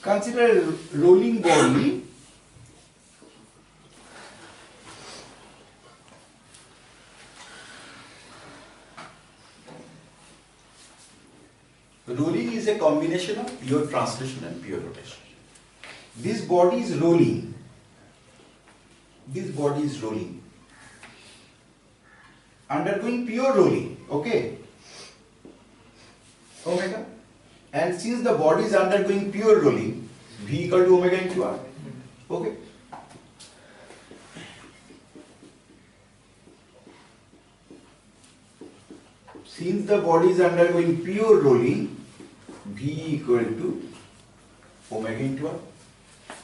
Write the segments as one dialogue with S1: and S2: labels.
S1: Consider a rolling body rolling is a combination of pure translation and pure rotation. This body is rolling. This body is rolling. Undergoing pure rolling. Okay. Omega. And since the body is undergoing pure rolling, V equal to omega into R. Okay. Since the body is undergoing pure rolling, V equal to omega into R.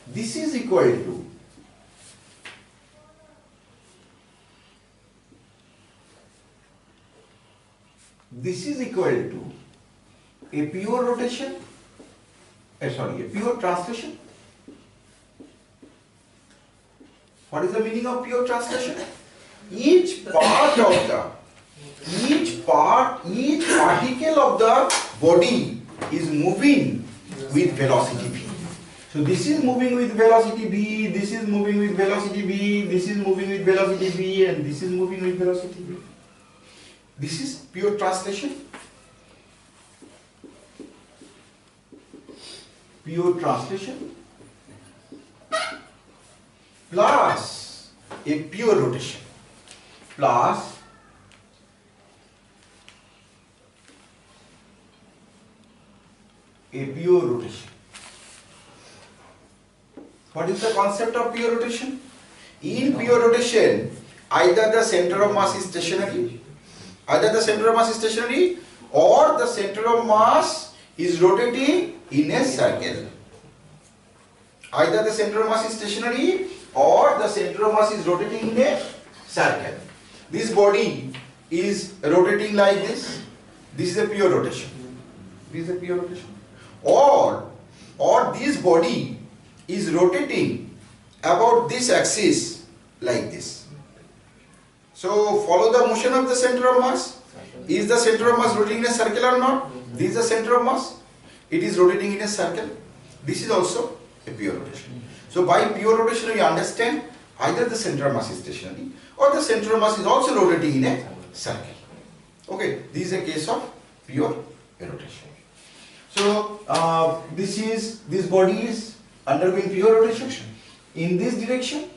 S1: This is equal to a pure rotation, a pure translation. What is the meaning of pure translation? Each particle of the body is moving with velocity v. So this is moving with velocity v, this is moving with velocity v, this is moving with velocity v, and this is moving with velocity v. This is pure translation. Pure translation plus a pure rotation plus a pure rotation. What is the concept of pure rotation? In pure rotation, either the center of mass is stationary, or the center of mass is rotating in a circle. Either the center of mass is stationary or the center of mass is rotating in a circle. This body is rotating like this. This is a pure rotation. This is a pure rotation. Or this body is rotating about this axis like this. So follow the motion of the center of mass. Is the center of mass rotating in a circle or not? This is the center of mass. It is rotating in a circle. This is also a pure rotation. So by pure rotation we understand either the center of mass is stationary or the center of mass is also rotating in a circle. Okay, this is a case of pure rotation. So this body is undergoing pure rotation in this direction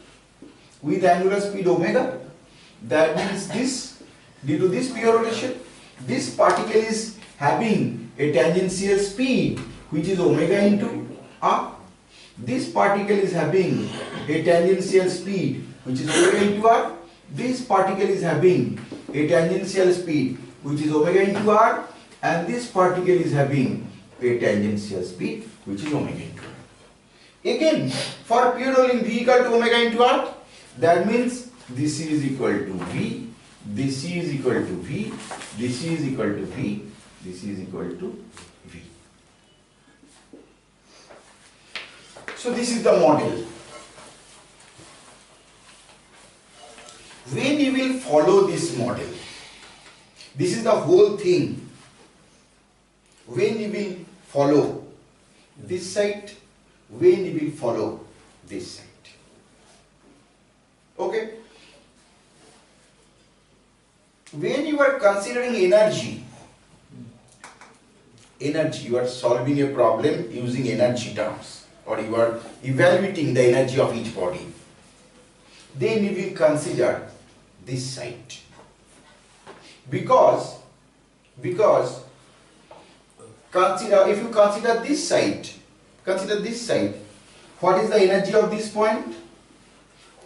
S1: with angular speed omega. That means this, due to this pure rotation, this particle is having a tangential speed which is omega into r. This particle is having a tangential speed which is omega into r. This particle is having a tangential speed which is omega into r, and this particle is having a tangential speed which is omega into r. Again, for pure rolling, V equal to omega into r. That means this is equal to V, this is equal to V, this is equal to V, this is equal to V. So this is the model. When you will follow this model, this is the whole thing. When you will follow this side, when you will follow this side. Okay? When you are considering energy, you are solving a problem using energy terms, or you are evaluating the energy of each body, then you will consider this side. Because if you consider this side, what is the energy of this point?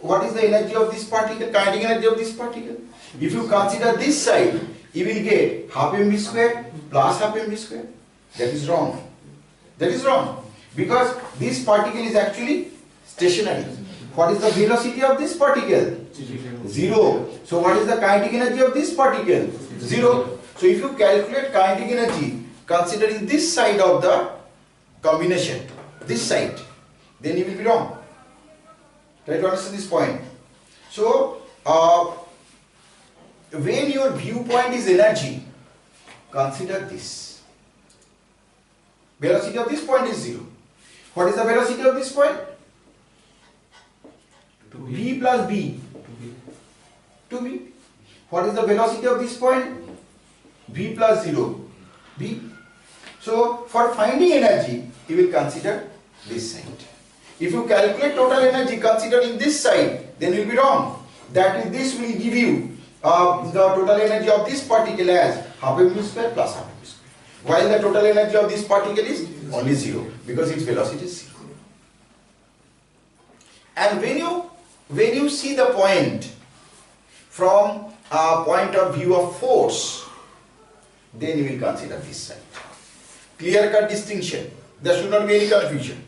S1: What is the energy of this particle, kinetic energy of this particle? If you consider this side, you will get half mv square plus half mv square. That is wrong. That is wrong. Because this particle is actually stationary. What is the velocity of this particle? 0. So what is the kinetic energy of this particle? 0. So if you calculate kinetic energy considering this side of the combination, this side, then you will be wrong. Try to understand this point. So when your viewpoint is energy, consider this. Velocity of this point is 0. What is the velocity of this point? V plus B. 2B. What is the velocity of this point? V plus 0. B. So for finding energy, you will consider this side. If you calculate total energy considering this side, then you will be wrong. That is, this will give you the total energy of this particle as half mv square plus half mv square. While the total energy of this particle is only 0 because its velocity is 0. And when you see the point from a point of view of force, then you will consider this side. Clear-cut distinction. There should not be any confusion.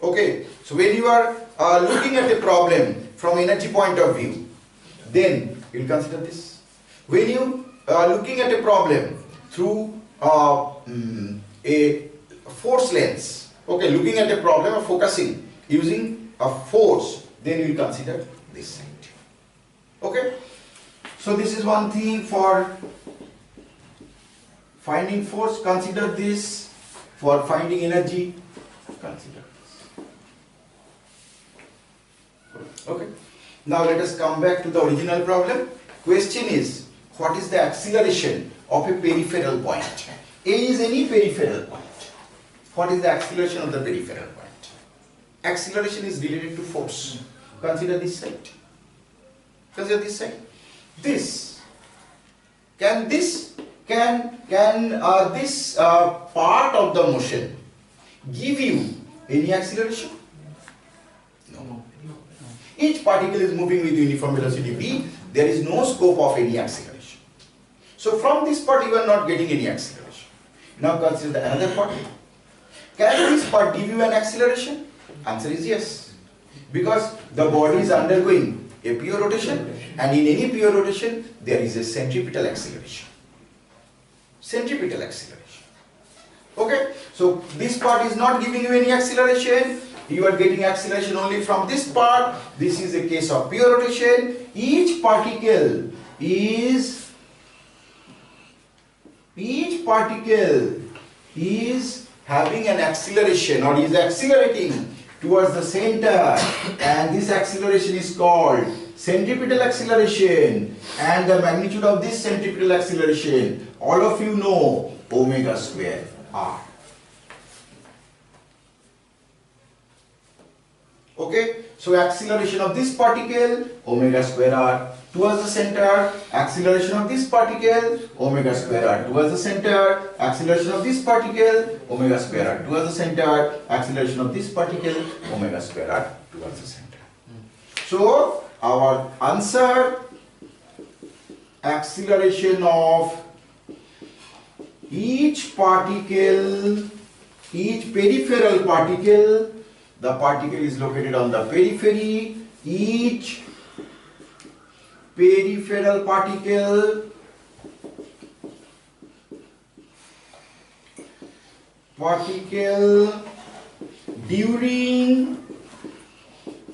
S1: Okay. So when you are looking at a problem from energy point of view, then you will consider this. When you are looking at a problem through a force lens, okay, looking at a problem or focusing using a force, then you will consider this side. Okay. So this is one thing for finding force, consider this. For finding energy, consider this. Okay. Now let us come back to the original problem. Question is, what is the acceleration of a peripheral point? A is any peripheral point. What is the acceleration of the peripheral point? Acceleration is related to force. Consider this side. Consider this side. This part of the motion give you any acceleration? No. Each particle is moving with uniform velocity v. There is no scope of any acceleration. So from this part you are not getting any acceleration. Now consider the another part. Can this part give you an acceleration? Answer is yes. Because the body is undergoing a pure rotation, and in any pure rotation there is a centripetal acceleration. Centripetal acceleration. Okay, so this part is not giving you any acceleration. You are getting acceleration only from this part. This is a case of pure rotation. Each particle is having an acceleration or is accelerating towards the center, and this acceleration is called centripetal acceleration, and the magnitude of this centripetal acceleration, all of you know, omega square r. Okay, so acceleration of this particle, omega square r towards the center, acceleration of this particle, omega square r towards the center, acceleration of this particle, omega square r towards the center, acceleration of this particle, omega square r towards the center. So our answer, acceleration of each particle, each peripheral particle, the particle is located on the periphery, each peripheral particle during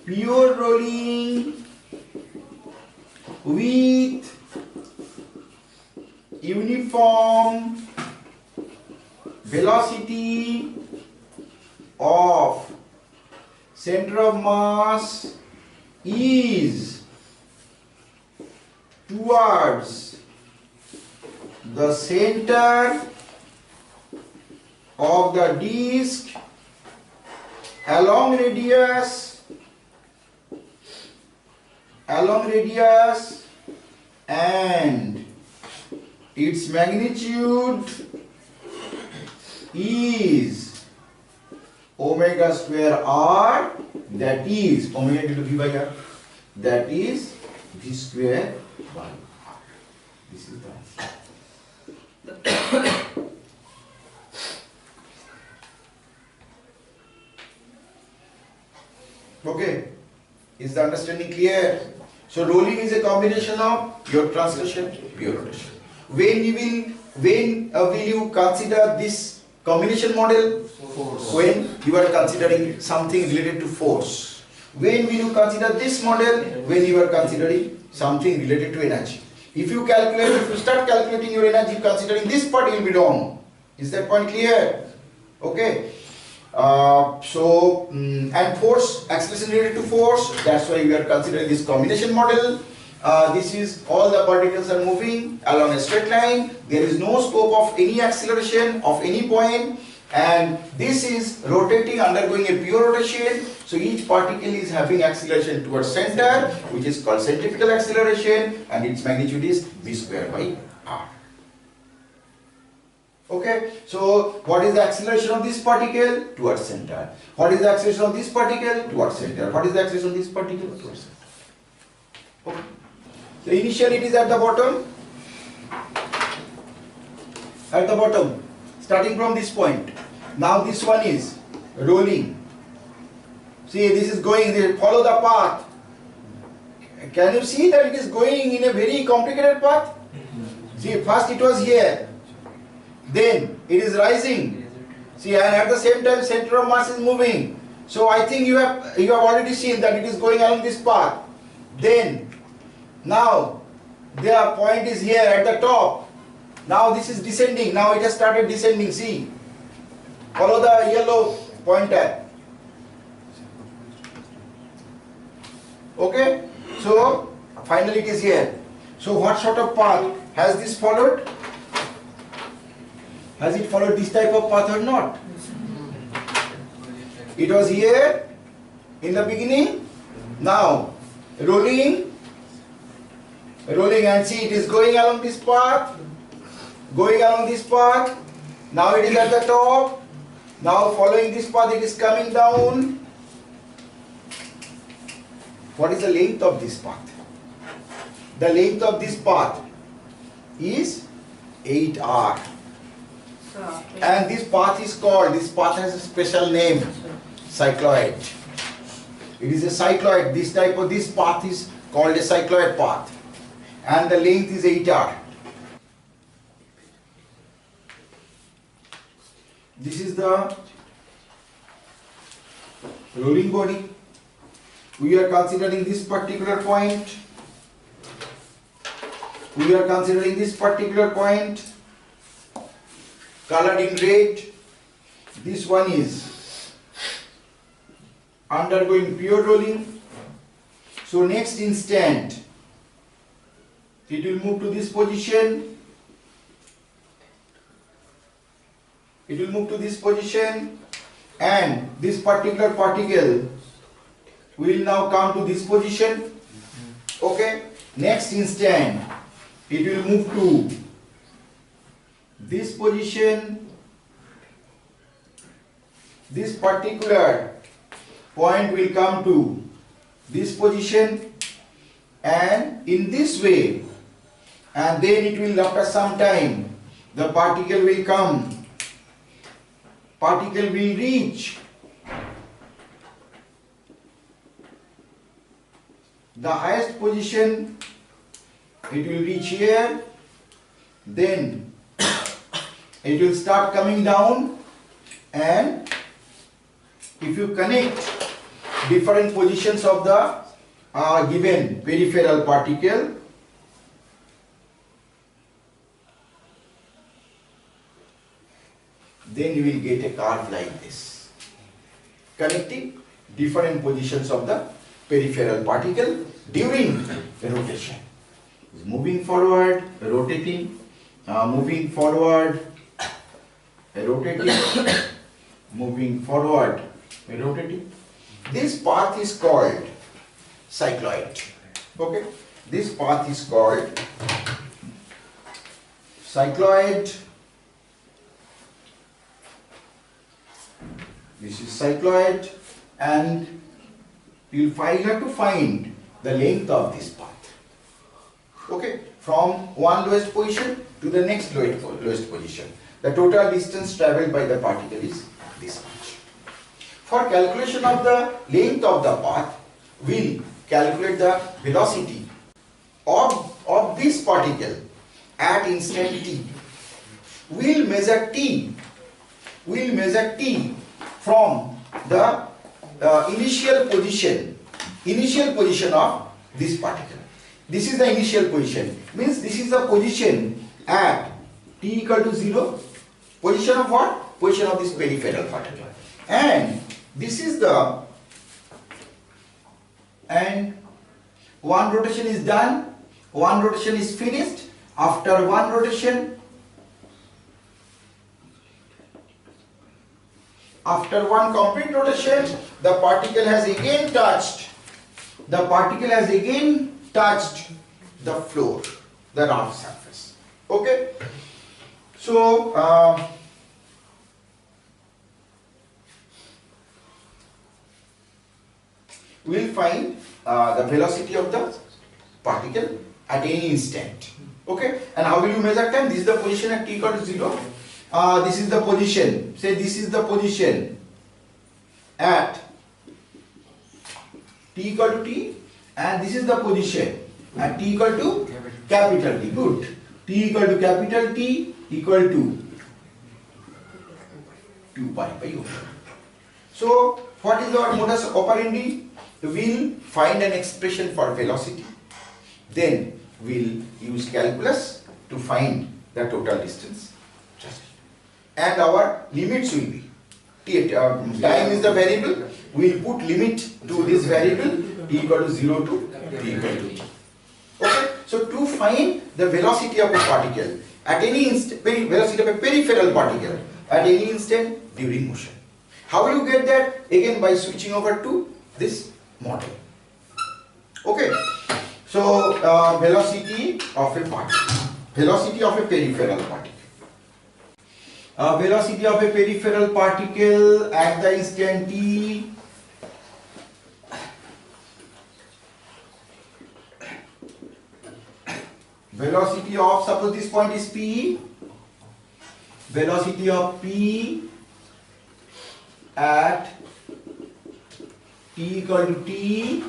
S1: pure rolling with uniform velocity of center of mass is towards the center of the disc along radius and its magnitude is omega square r, that is omega into v by r, that is v square by r. This is the answer. Okay, is the understanding clear? So rolling is a combination of pure translation, pure rotation. When will you consider this combination model? Force. When you are considering something related to force. When will you consider this model? When you are considering something related to energy. If you start calculating your energy considering this part, you will be wrong. Is that point clear? Okay. And force, acceleration related to force, that's why we are considering this combination model. This is all the particles are moving along a straight line. There is no scope of any acceleration of any point, and this is rotating, undergoing a pure rotation. So each particle is having acceleration towards center, which is called centripetal acceleration, and its magnitude is v square by r. Okay, so what is the acceleration of this particle? Towards center. What is the acceleration of this particle? Towards center. What is the acceleration of this particle? Towards center. Okay. So initially it is at the bottom. At the bottom, starting from this point. Now this one is rolling. See, this is going, follow the path. Can you see that it is going in a very complicated path? See, first it was here. Then it is rising. See, and at the same time center of mass is moving. So I think you have already seen that it is going along this path. Then now the point is here at the top. Now this is descending. Now it has started descending. See, follow the yellow pointer. Okay, so finally it is here. So what sort of path has this followed? Has it followed this type of path or not? It was here in the beginning. Now rolling, and see, it is going along this path, going along this path. Now it is at the top. Now following this path, it is coming down. What is the length of this path? The length of this path is 8r. And this path is called, this path has a special name, cycloid. It is a cycloid. This path is called a cycloid path. And the length is 8r. This is the rolling body. We are considering this particular point. Colored in red. This one is undergoing pure rolling. So next instant it will move to this position. And this particular particle will now come to this position. Okay, next instant it will move to this position. This particular point will come to this position, and in this way, and then it will, after some time, the particle will reach the highest position. It will reach here, then it will start coming down, and if you connect different positions of the given peripheral particle, then you will get a curve like this, connecting different positions of the peripheral particle during the rotation. Moving forward, rotating, moving forward, rotating, moving forward, rotating. This path is called cycloid. Okay, this path is called cycloid. This is cycloid, and you have to find the length of this path. Okay, from one lowest position to the next lowest position. The total distance traveled by the particle is this much. For calculation of the length of the path, we'll calculate the velocity of this particle at instant t. We'll measure t from the initial position of this particle. This is the initial position, means this is the position at t equal to 0. Position of what? Position of this peripheral particle. and this is the, and one rotation is done, one rotation is finished. After one rotation, after one complete rotation, the particle has again touched, the floor, the rough surface. Okay, so we will find the velocity of the particle at any instant. Okay, and how will you measure time? This is the position at t equal to 0. This is the position. Say this is the position at t equal to t, and this is the position at t equal to capital T. Good. T equal to capital T equal to 2 pi by omega. So what is our modus operandi? We'll find an expression for velocity. Then we'll use calculus to find the total distance. And our limits will be, time is the variable, we'll put limit to this variable t equal to 0 to t equal to t. Okay, so to find the velocity of a particle at any instant, velocity of a peripheral particle at any instant during motion. How will you get that? Again by switching over to this model. Okay, so velocity of a particle, velocity of a peripheral particle. Velocity of a peripheral particle at the instant t velocity of, suppose this point is p, velocity of p at t equal to t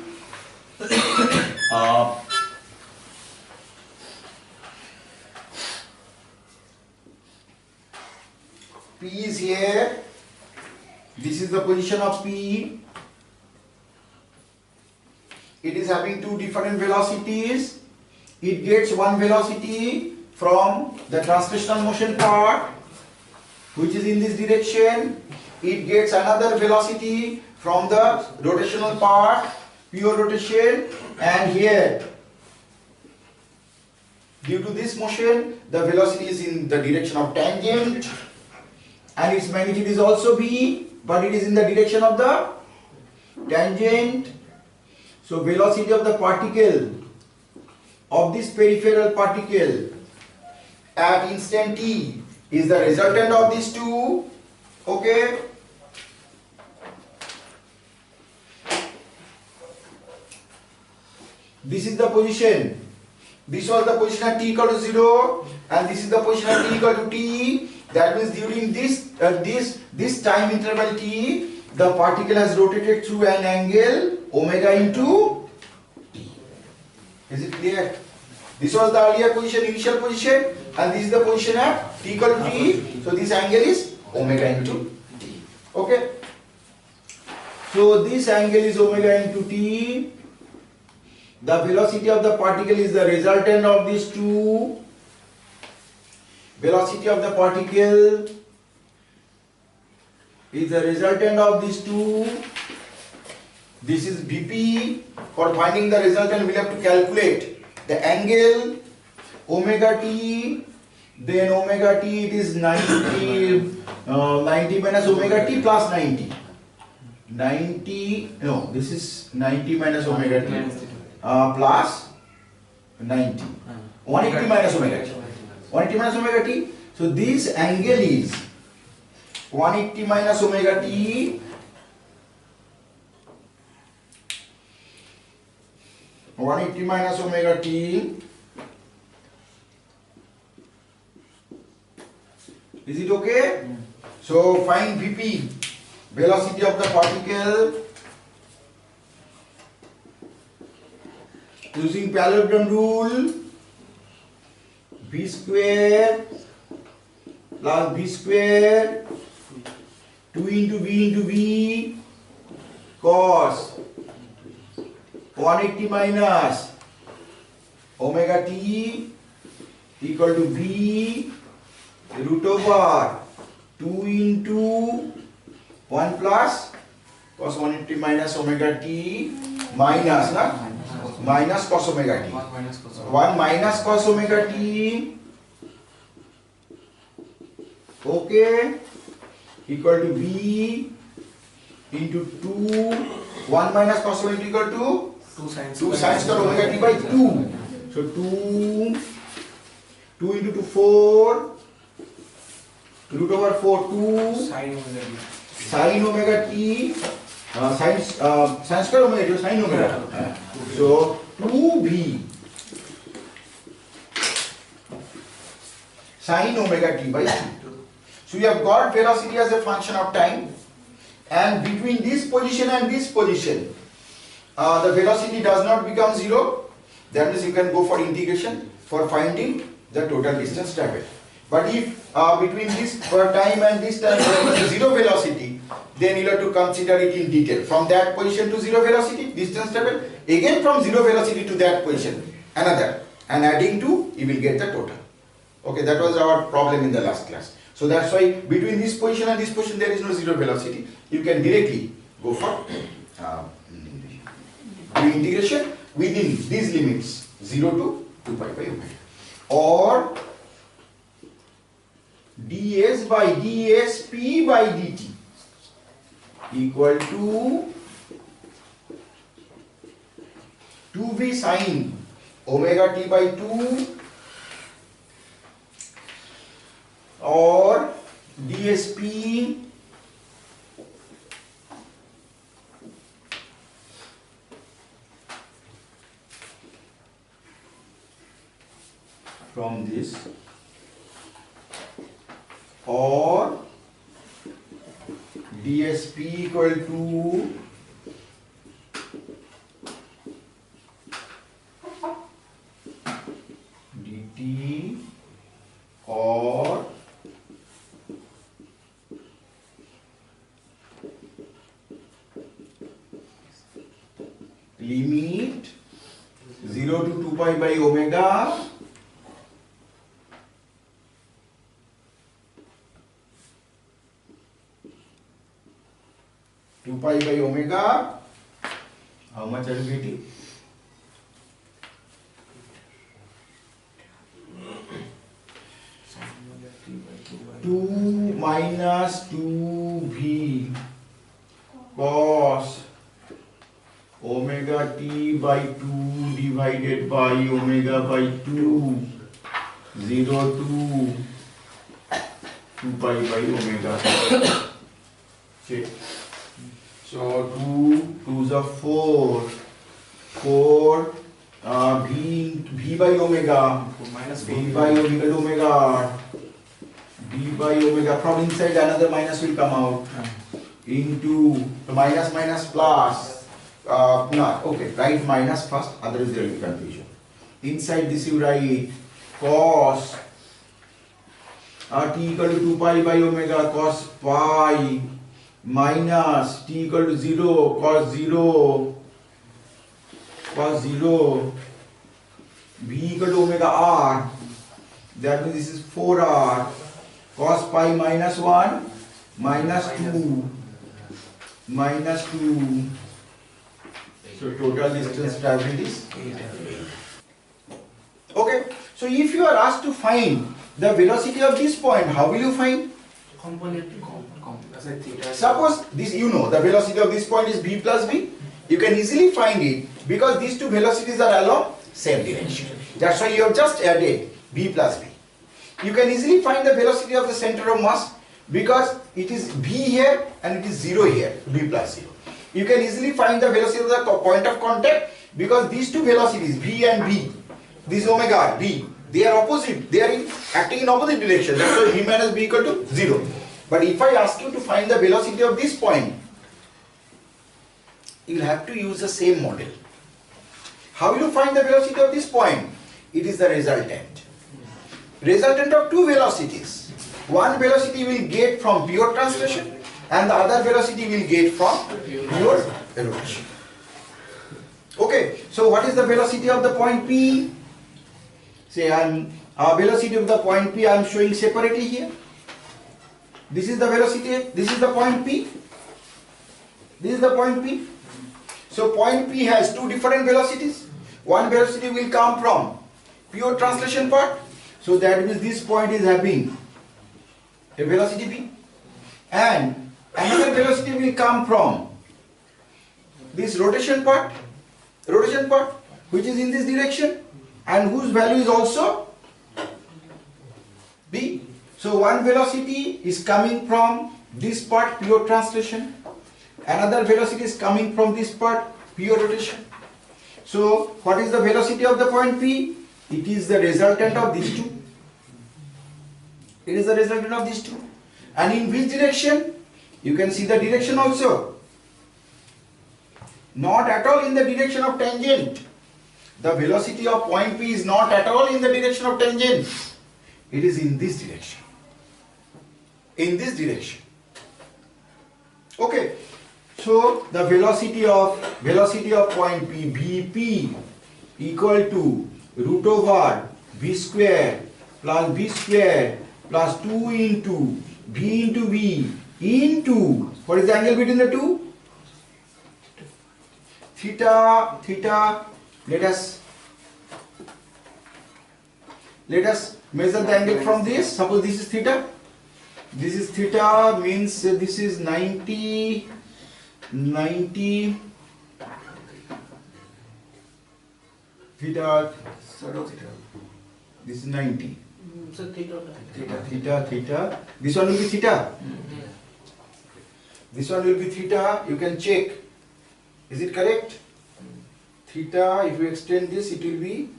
S1: P is here, this is the position of P, it is having two different velocities, it gets one velocity from the translational motion part which is in this direction, it gets another velocity from the rotational part, pure rotation, and here due to this motion the velocity is in the direction of tangent, and its magnitude is also b, but it is in the direction of the tangent. So velocity of the particle, of this peripheral particle at instant t is the resultant of these two. Okay, this is the position, this was the position at t equal to 0, and this is the position at t equal to t. That means during this time interval t, the particle has rotated through an angle omega into t. Is it clear? This was the earlier position, initial position, and this is the position at t equal to t. So this angle is omega into t. Okay. So this angle is omega into t. The velocity of the particle is the resultant of these two. Velocity of the particle is the resultant of these two. This is Vp. For finding the resultant we have to calculate the angle omega t, then omega t it is 90 minus omega t plus 90. 90, no, this is 90 minus omega t plus 90. 180 minus omega t. 180 minus omega t. So this angle is 180 minus omega t. 180 minus omega t. Is it okay? So find Vp, velocity of the particle, using parallelogram rule. V square plus V square 2 into V cos 180 minus omega t equal to V root over 2 into 1 plus cos 180 minus omega t minus minus cos omega t. 1 minus cos omega t, okay, equal to b into 2. 1 minus cos omega t equal to 2 sin square omega t by 2. So 2 into 2 4, root over 4 2 sin omega t, sin square omega t, sin omega. So 2b sin omega t by 2. So we have got velocity as a function of time, and between this position and this position, the velocity does not become 0. That means you can go for integration for finding the total distance traveled. But if between this time and this time there is 0 velocity, then you have to consider it in detail. From that position to 0 velocity, distance traveled, again from 0 velocity to that position, another, and adding 2, you will get the total. Okay, that was our problem in the last class. So that's why between this position and this position there is no 0 velocity. You can directly go for integration within these limits, 0 to 2 pi by omega, or ds by dsp by dt equal to 2v sin omega t by 2, or dsp from this, or dsp equal to dt, or limit 0 to 2 pi by omega pi by omega, how much are you getting? Two minus 2v cos omega t by 2 divided by omega by 2, 0 to 2 pi by omega. Okay. So 2 2s are 4, v by omega, v by omega, d by omega, from inside another minus will come out, into minus minus plus, no, okay, write minus first, otherwise there will be confusion. Inside this you write cos t equal to 2 pi by omega cos pi minus t equal to 0 cos 0 v equal to omega r, that means this is 4r cos pi minus 1 minus 2 minus 2. So total distance traveled is 8. Okay, so if you are asked to find the velocity of this point, how will you find? Suppose this, you know, the velocity of this point is v plus v. You can easily find it because these two velocities are along same direction. That's why you have just added v plus v. You can easily find the velocity of the center of mass because it is v here and it is 0 here, v plus 0. You can easily find the velocity of the point of contact because these two velocities, v and v, this omega v, they are opposite, they are acting in opposite direction. That's why v minus v equal to 0. But if I ask you to find the velocity of this point, you will have to use the same model. How will you find the velocity of this point? It is the resultant. Resultant of two velocities. One velocity will get from pure translation and the other velocity will get from pure rotation. Okay, so what is the velocity of the point P? Say velocity of the point P I am showing separately here. This is the velocity, this is the point P. This is the point P. So point P has two different velocities. One velocity will come from pure translation part. So that means this point is having a velocity P. And another velocity will come from this rotation part, which is in this direction and whose value is also B. So one velocity is coming from this part, pure translation. Another velocity is coming from this part, pure rotation. So what is the velocity of the point P? It is the resultant of these two. It is the resultant of these two. And in which direction? You can see the direction also. Not at all in the direction of tangent. The velocity of point P is not at all in the direction of tangent. It is in this direction. In this direction. Okay. So the velocity of point P, Bp, equal to root over v square plus 2 into b into v into, what is the angle between the two? Theta. Let us measure the angle from this. Suppose this is theta. This is theta, means this is 90 theta. This is 90.
S2: So theta.
S1: This one will be theta. This one will be theta. You can check. Is it correct? Theta, if you extend this, it will be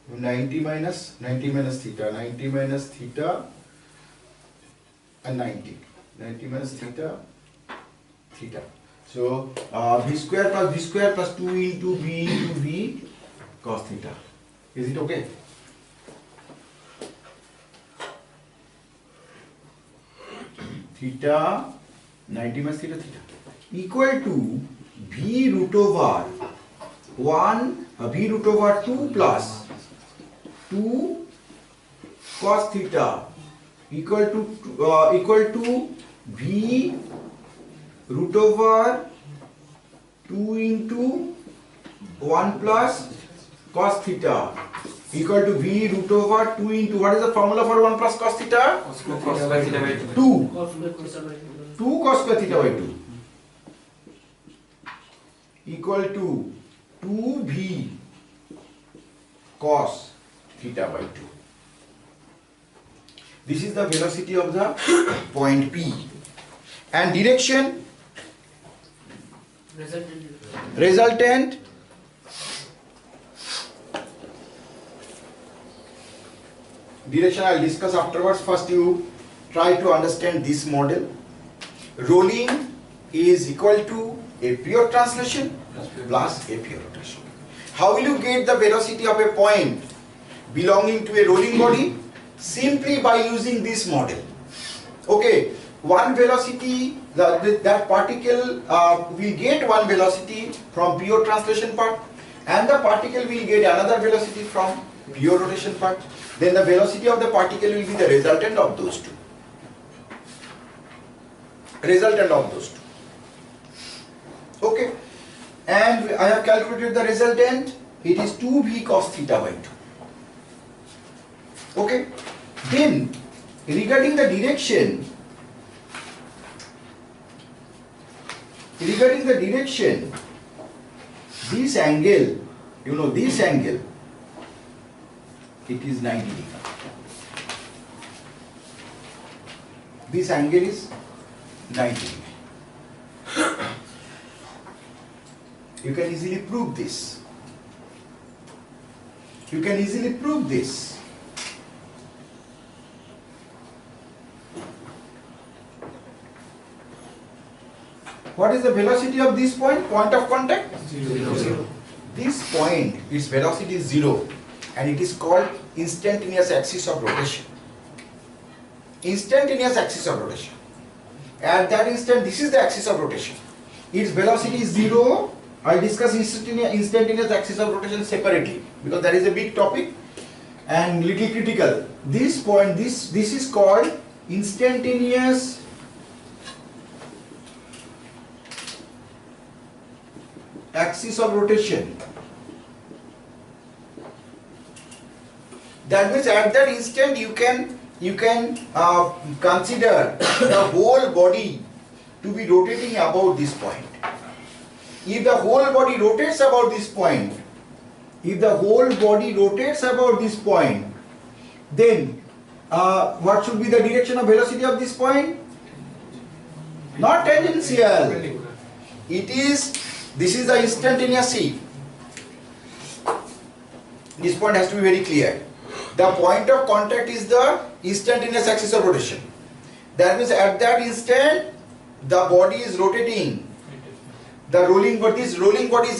S1: 90 minus theta. 90 minus theta and 90. 90 minus theta. So v square plus 2 into b into v cos theta. Is it okay? Theta, 90 minus theta equal to v root over 2 plus 2 cos theta equal to v root over 2 into 1 plus cos theta equal to v root over 2 into, what is the formula for 1 plus cos theta? 2 cos square theta by 2 equal to 2v cos theta by 2. This is the velocity of the point P. And direction? Resultant. Direction I will discuss afterwards. First you try to understand this model. Rolling is equal to a pure translation plus a pure rotation. How will you get the velocity of a point belonging to a rolling body? Simply by using this model. Okay, one velocity, that particle will get one velocity from pure translation part, and the particle will get another velocity from pure rotation part. Then the velocity of the particle will be the resultant of those two. Okay, and I have calculated the resultant. It is 2v cos theta by 2. Okay, then regarding the direction, this angle, this angle, it is 90 degree. This angle is 90 degree. You can easily prove this. What is the velocity of this point of contact? 0. This point, its velocity is 0, and it is called instantaneous axis of rotation. At that instant, this is the axis of rotation. Its velocity is 0. I discuss instantaneous axis of rotation separately because that is a big topic and little critical. This point, this is called instantaneous axis of rotation. That means at that instant you can consider the whole body to be rotating about this point. If the whole body rotates about this point, then what should be the direction of velocity of this point? Not tangential. This is the instantaneous C. This point has to be very clear. The point of contact is the instantaneous axis of rotation. That means at that instant the body is rotating. The rolling body is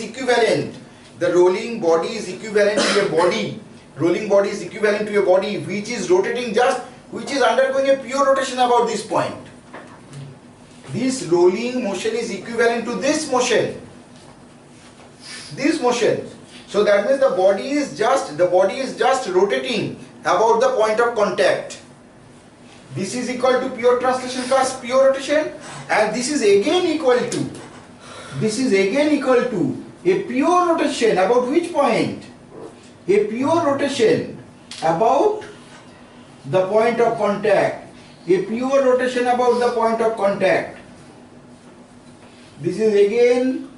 S1: equivalent. The rolling body is equivalent to a body. Rolling body is equivalent to a body which is rotating which is undergoing a pure rotation about this point. This rolling motion is equivalent to this motion. So that means the body is just rotating about the point of contact. This is equal to pure translation plus pure rotation, and this is again equal to a pure rotation about which point? A pure rotation about the point of contact. A pure rotation about the point of contact. This is again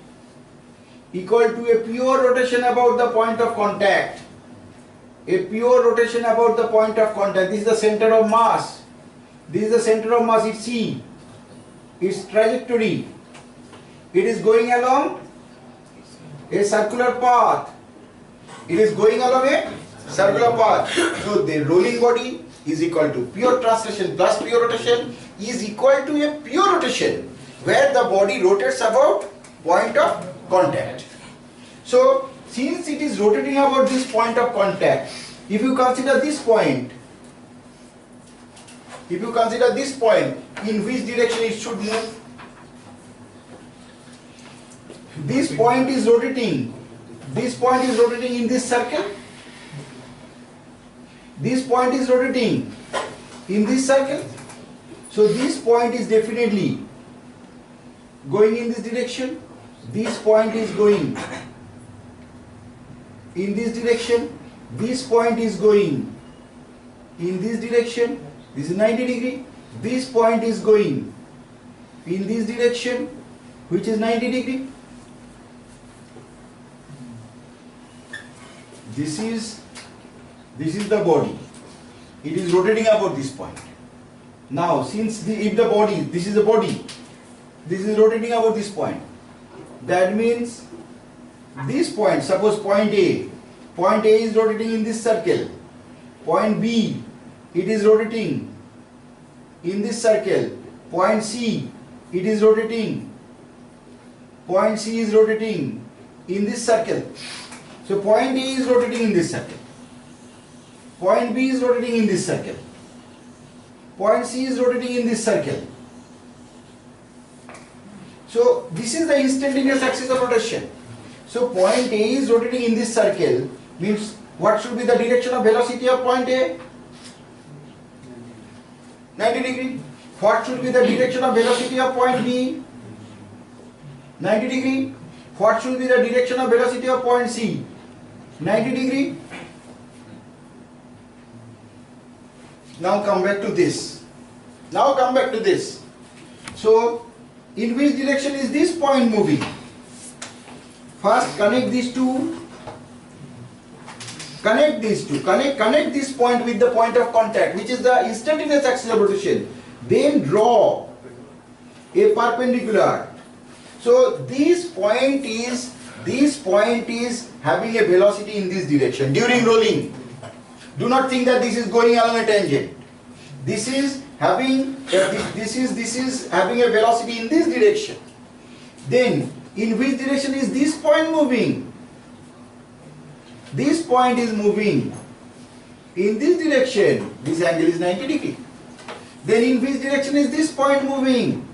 S1: equal to a pure rotation about the point of contact. A pure rotation about the point of contact. This is the center of mass. It's C. Its trajectory. It is going along a circular path. So the rolling body is equal to pure translation plus pure rotation is equal to a pure rotation where the body rotates about point of contact. So since it is rotating about this point of contact, if you consider this point, in which direction it should move? This point is rotating in this circle. This point is rotating in this circle. So this point is definitely going in this direction. This point is going in this direction. This point is going in this direction. This is 90 degree. This point is going in this direction, which is 90 degree. This is the body. It is rotating about this point. Now, since if the body, this is the body, this is rotating about this point. That means this point, suppose point A is rotating in this circle. Point B, it is rotating in this circle. Point C, it is rotating. Point C is rotating in this circle. So point A is rotating in this circle. Point B is rotating in this circle. Point C is rotating in this circle. So this is the instantaneous axis of rotation. So point A is rotating in this circle, means what should be the direction of velocity of point A? 90 degree. What should be the direction of velocity of point B? 90 degree. What should be the direction of velocity of point C? 90 degree. Now come back to this. So in which direction is this point moving? First connect these two. Connect this point with the point of contact, which is the instantaneous axis of rotation. Then draw a perpendicular. So this point is having a velocity in this direction during rolling. Do not think that this is going along a tangent. This is having a velocity in this direction. Then in which direction is this point moving? This point is moving in this direction. This angle is 90 degree. Then in which direction is this point moving?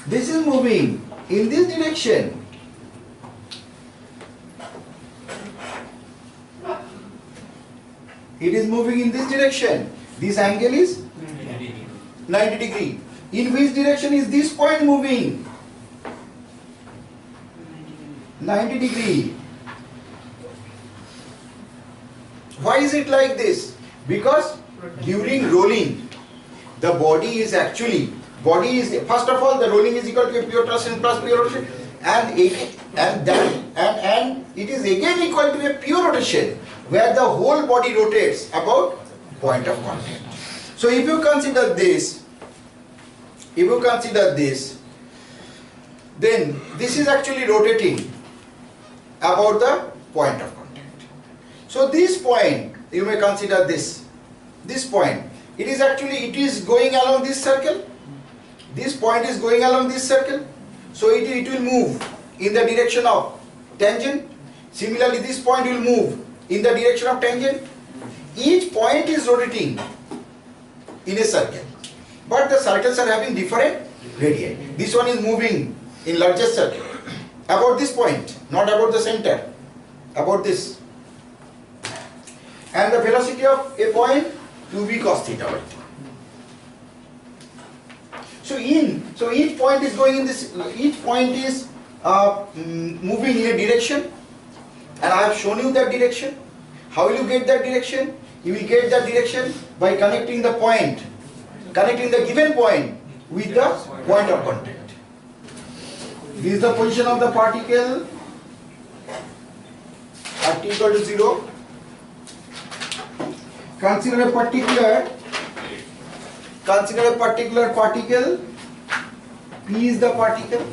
S1: This is moving in this direction. It is moving in this direction. This angle is 90 degree. In which direction is this point moving? 90 degree. Why is it like this? Because during rolling, the body is actually, first of all, the rolling is equal to a pure torsion plus pure rotation, and it is again equal to a pure rotation, where the whole body rotates about point of contact. So if you consider this, then this is actually rotating about the point of contact. So this point, you may consider this point, it is going along this circle. This point is going along this circle, so it will move in the direction of tangent. Similarly, this point will move in the direction of tangent. Each point is rotating in a circle, but the circles are having different radii. This one is moving in largest circle about this point, not about the center, about this. And the velocity of a point 2v cos theta by t. So each point is going in this. Each point is moving in a direction, and I have shown you that direction. How will you get that direction? You will get that direction by connecting the given point with the point of contact. This is the position of the particle at t equal to 0. Consider a particular particle. P is the particle.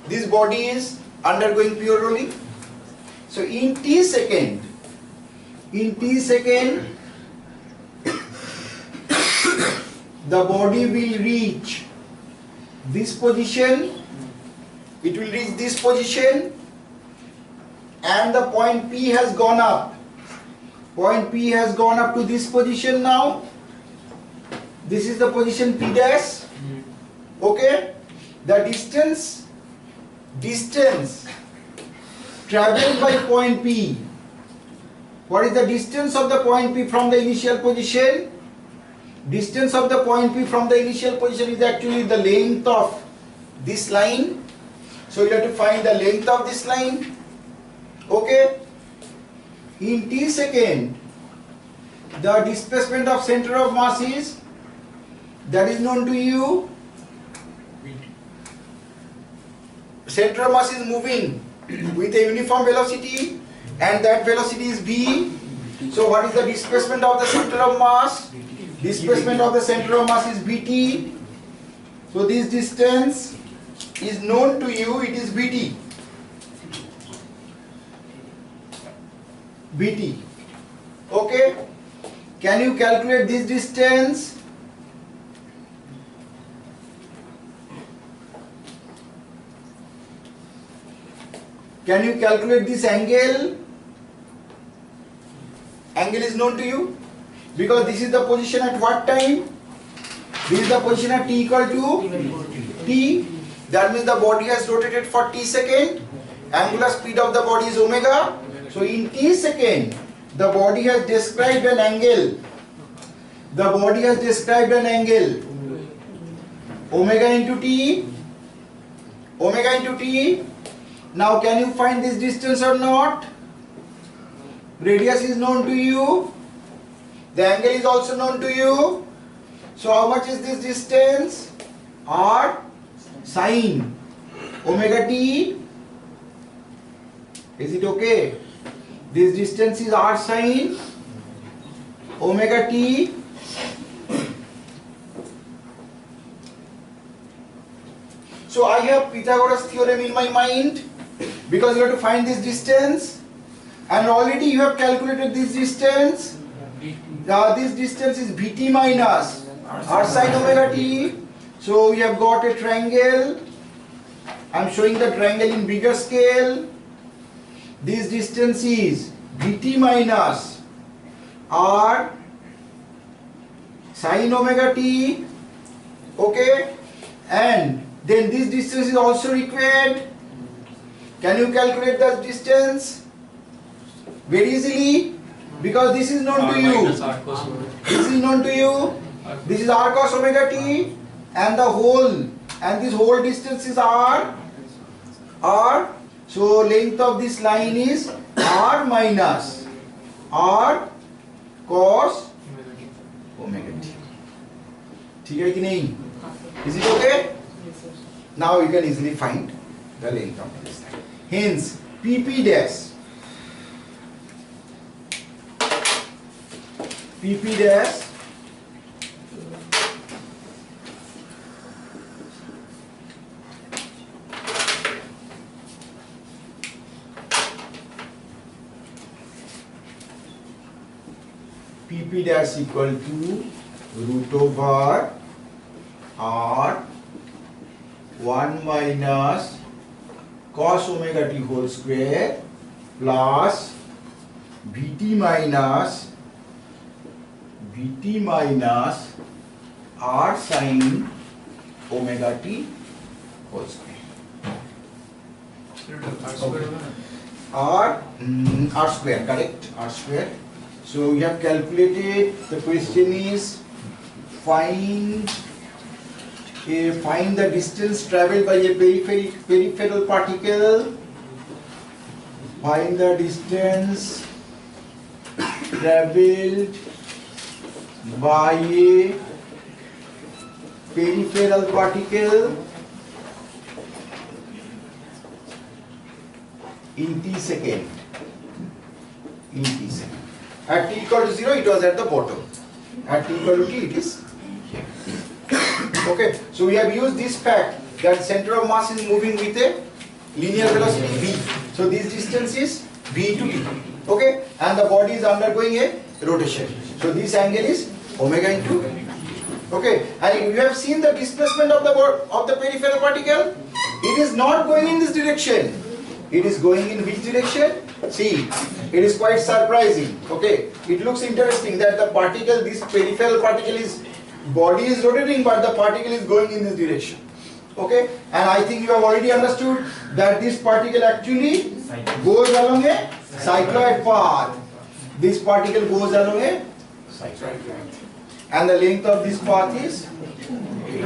S1: This body is undergoing pure rolling. So in t second, the body will reach this position. It will reach this position, and the point P has gone up. Point P has gone up to this position now. This is the position P dash. Okay? The distance traveled by point P. What is the distance of the point P from the initial position? Distance of the point P from the initial position is actually the length of this line. So you have to find the length of this line. Okay? In t second, the displacement of center of mass is, that is known to you. Center of mass is moving with a uniform velocity, and that velocity is v. So what is the displacement of the center of mass? Displacement of the center of mass is bt. So this distance is known to you, it is bt. bt. Okay? Can you calculate this distance? Can you calculate this angle? Angle is known to you, because this is the position at what time? This is the position at t equal to t. That means the body has rotated for t second. Angular speed of the body is omega. So in t second, the body has described an angle. The body has described an angle. Omega into t. Omega into t. Now can you find this distance or not? Radius is known to you. The angle is also known to you. So how much is this distance? R sine omega t. Is it okay? This distance is r sine omega t. So I have Pythagoras theorem in my mind, because you have to find this distance, and already you have calculated this distance. This distance is Vt minus r sine omega t. So we have got a triangle. I am showing the triangle in bigger scale. This distance is Vt minus r sine omega t. Okay, and then this distance is also required. Can you calculate the distance? Very easily, because this is known to you. This is known to you. This is r cos omega t, and this whole distance is r r, so length of this line is r minus r cos omega t. ठीक है कि नहीं? Is it okay? Now you can easily find the length of this line. Hence PP dash PP dash equal to root over r 1 minus cos omega t whole square plus Vt minus r sin omega t whole square. R square, correct? R square. So we have calculated. The question is find the distance traveled by a peripheral particle. Find the distance traveled by a peripheral particle in t second. At t equal to 0, it was at the bottom. At t equal to t, it is here. Okay, so we have used this fact that center of mass is moving with a linear velocity v. So this distance is v to t. Okay, and the body is undergoing a rotation. So this angle is omega into t. Okay, and you have seen the displacement of the peripheral particle. It is not going in this direction. It is going in which direction? See, it is quite surprising. Okay, it looks interesting that the particle, this peripheral particle body is rotating, but the particle is going in this direction. Okay, and I think you have already understood that this particle actually goes along a cycloid path. This particle goes along a cycloid path, and the length of this path is 8.